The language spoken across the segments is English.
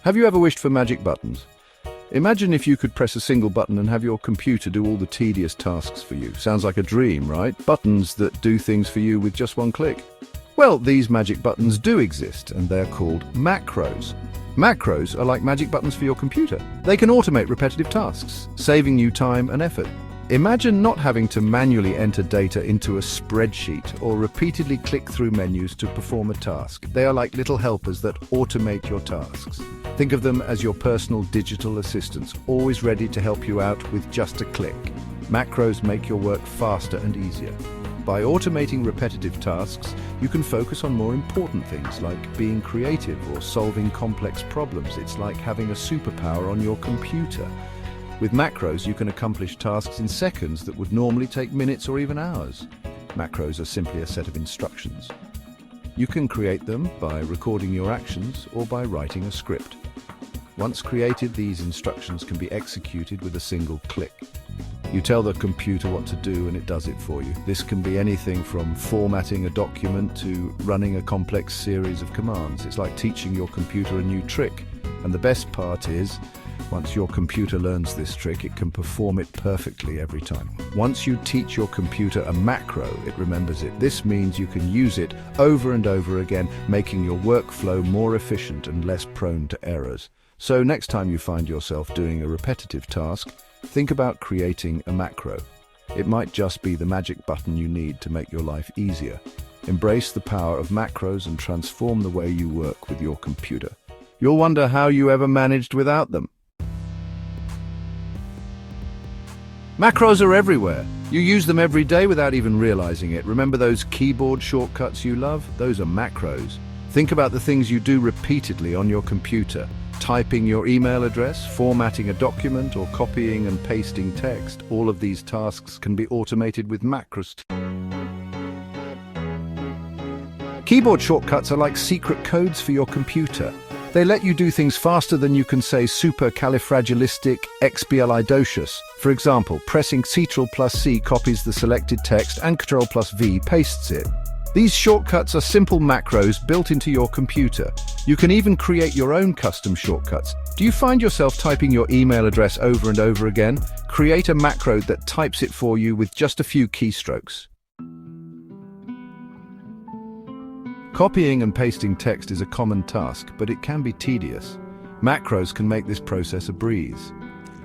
Have you ever wished for magic buttons? Imagine if you could press a single button and have your computer do all the tedious tasks for you. Sounds like a dream, right? Buttons that do things for you with just one click. Well, these magic buttons do exist, and they're called macros. Macros are like magic buttons for your computer. They can automate repetitive tasks, saving you time and effort. Imagine not having to manually enter data into a spreadsheet or repeatedly click through menus to perform a task. They are like little helpers that automate your tasks. Think of them as your personal digital assistants, always ready to help you out with just a click. Macros make your work faster and easier. By automating repetitive tasks, you can focus on more important things like being creative or solving complex problems. It's like having a superpower on your computer. With macros, you can accomplish tasks in seconds that would normally take minutes or even hours. Macros are simply a set of instructions. You can create them by recording your actions or by writing a script. Once created, these instructions can be executed with a single click. You tell the computer what to do and it does it for you. This can be anything from formatting a document to running a complex series of commands. It's like teaching your computer a new trick. And the best part is, once your computer learns this trick, it can perform it perfectly every time. Once you teach your computer a macro, it remembers it. This means you can use it over and over again, making your workflow more efficient and less prone to errors. So next time you find yourself doing a repetitive task, think about creating a macro. It might just be the magic button you need to make your life easier. Embrace the power of macros and transform the way you work with your computer. You'll wonder how you ever managed without them. Macros are everywhere. You use them every day without even realizing it. Remember those keyboard shortcuts you love? Those are macros. Think about the things you do repeatedly on your computer. Typing your email address, formatting a document, or copying and pasting text. All of these tasks can be automated with macros. Keyboard shortcuts are like secret codes for your computer. They let you do things faster than you can say supercalifragilisticexpialidocious. For example, pressing Ctrl+C copies the selected text and Ctrl+V pastes it. These shortcuts are simple macros built into your computer. You can even create your own custom shortcuts. Do you find yourself typing your email address over and over again? Create a macro that types it for you with just a few keystrokes. Copying and pasting text is a common task, but it can be tedious. Macros can make this process a breeze.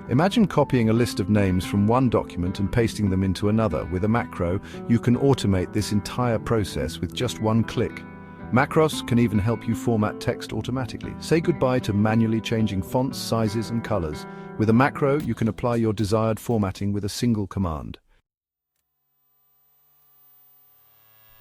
Imagine copying a list of names from one document and pasting them into another. With a macro, you can automate this entire process with just one click. Macros can even help you format text automatically. Say goodbye to manually changing fonts, sizes, and colors. With a macro, you can apply your desired formatting with a single command.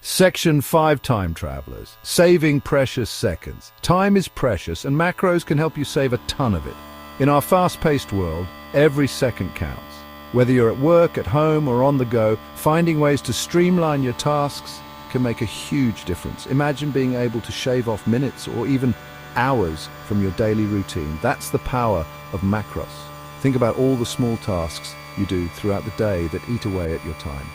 Section 5: Time Travelers. Saving precious seconds. Time is precious, and macros can help you save a ton of it. In our fast-paced world, every second counts. Whether you're at work, at home, or on the go, finding ways to streamline your tasks can make a huge difference. Imagine being able to shave off minutes or even hours from your daily routine. That's the power of macros. Think about all the small tasks you do throughout the day that eat away at your time.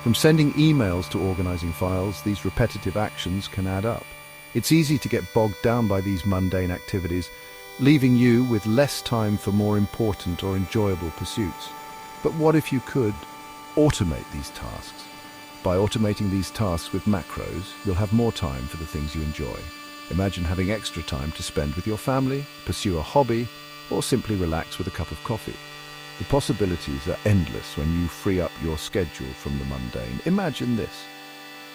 From sending emails to organizing files, these repetitive actions can add up. It's easy to get bogged down by these mundane activities, leaving you with less time for more important or enjoyable pursuits. But what if you could automate these tasks? By automating these tasks with macros, you'll have more time for the things you enjoy. Imagine having extra time to spend with your family, pursue a hobby, or simply relax with a cup of coffee. The possibilities are endless when you free up your schedule from the mundane. Imagine this.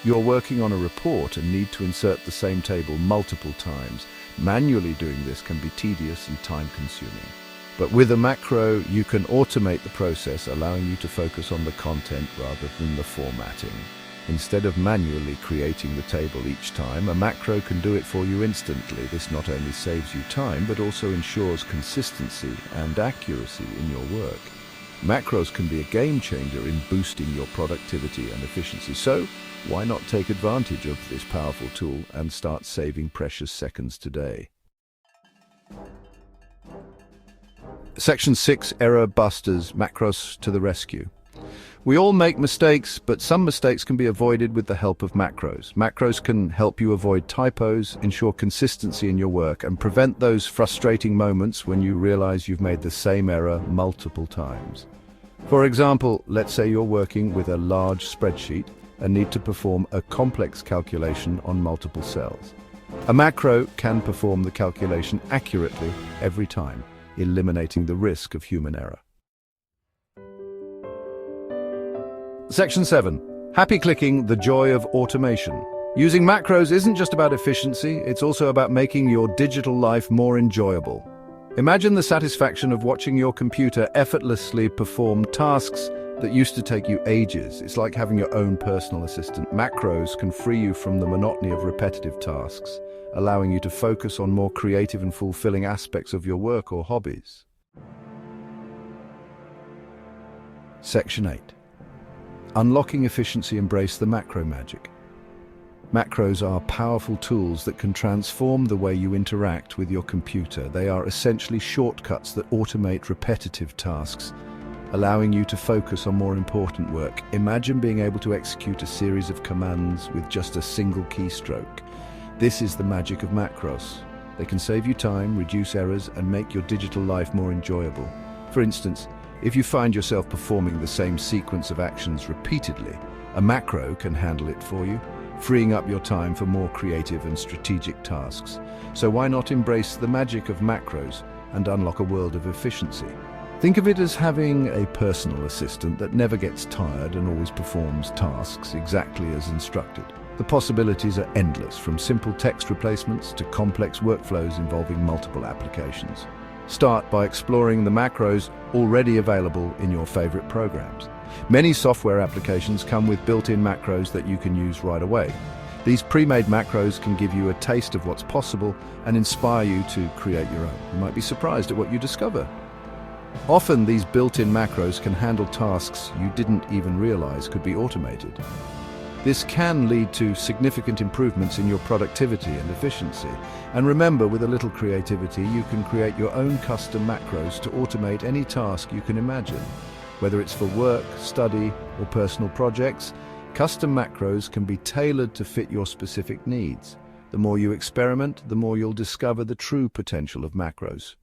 You're working on a report and need to insert the same table multiple times. Manually doing this can be tedious and time-consuming. But with a macro, you can automate the process, allowing you to focus on the content rather than the formatting. Instead of manually creating the table each time, a macro can do it for you instantly. This not only saves you time, but also ensures consistency and accuracy in your work. Macros can be a game changer in boosting your productivity and efficiency. So, why not take advantage of this powerful tool and start saving precious seconds today? Section 6: Error Busters, Macros to the Rescue. We all make mistakes, but some mistakes can be avoided with the help of macros. Macros can help you avoid typos, ensure consistency in your work, and prevent those frustrating moments when you realize you've made the same error multiple times. For example, let's say you're working with a large spreadsheet and need to perform a complex calculation on multiple cells. A macro can perform the calculation accurately every time, eliminating the risk of human error. Section 7. Happy clicking, the joy of automation. Using macros isn't just about efficiency, it's also about making your digital life more enjoyable. Imagine the satisfaction of watching your computer effortlessly perform tasks that used to take you ages. It's like having your own personal assistant. Macros can free you from the monotony of repetitive tasks, allowing you to focus on more creative and fulfilling aspects of your work or hobbies. Section 8. Unlocking efficiency, embrace the macro magic. Macros are powerful tools that can transform the way you interact with your computer. They are essentially shortcuts that automate repetitive tasks, allowing you to focus on more important work. Imagine being able to execute a series of commands with just a single keystroke. This is the magic of macros. They can save you time, reduce errors, and make your digital life more enjoyable. For instance, if you find yourself performing the same sequence of actions repeatedly, a macro can handle it for you, freeing up your time for more creative and strategic tasks. So why not embrace the magic of macros and unlock a world of efficiency? Think of it as having a personal assistant that never gets tired and always performs tasks exactly as instructed. The possibilities are endless, from simple text replacements to complex workflows involving multiple applications. Start by exploring the macros already available in your favorite programs. Many software applications come with built-in macros that you can use right away. These pre-made macros can give you a taste of what's possible and inspire you to create your own. You might be surprised at what you discover. Often these built-in macros can handle tasks you didn't even realize could be automated. This can lead to significant improvements in your productivity and efficiency. And remember, with a little creativity, you can create your own custom macros to automate any task you can imagine. Whether it's for work, study, or personal projects, custom macros can be tailored to fit your specific needs. The more you experiment, the more you'll discover the true potential of macros.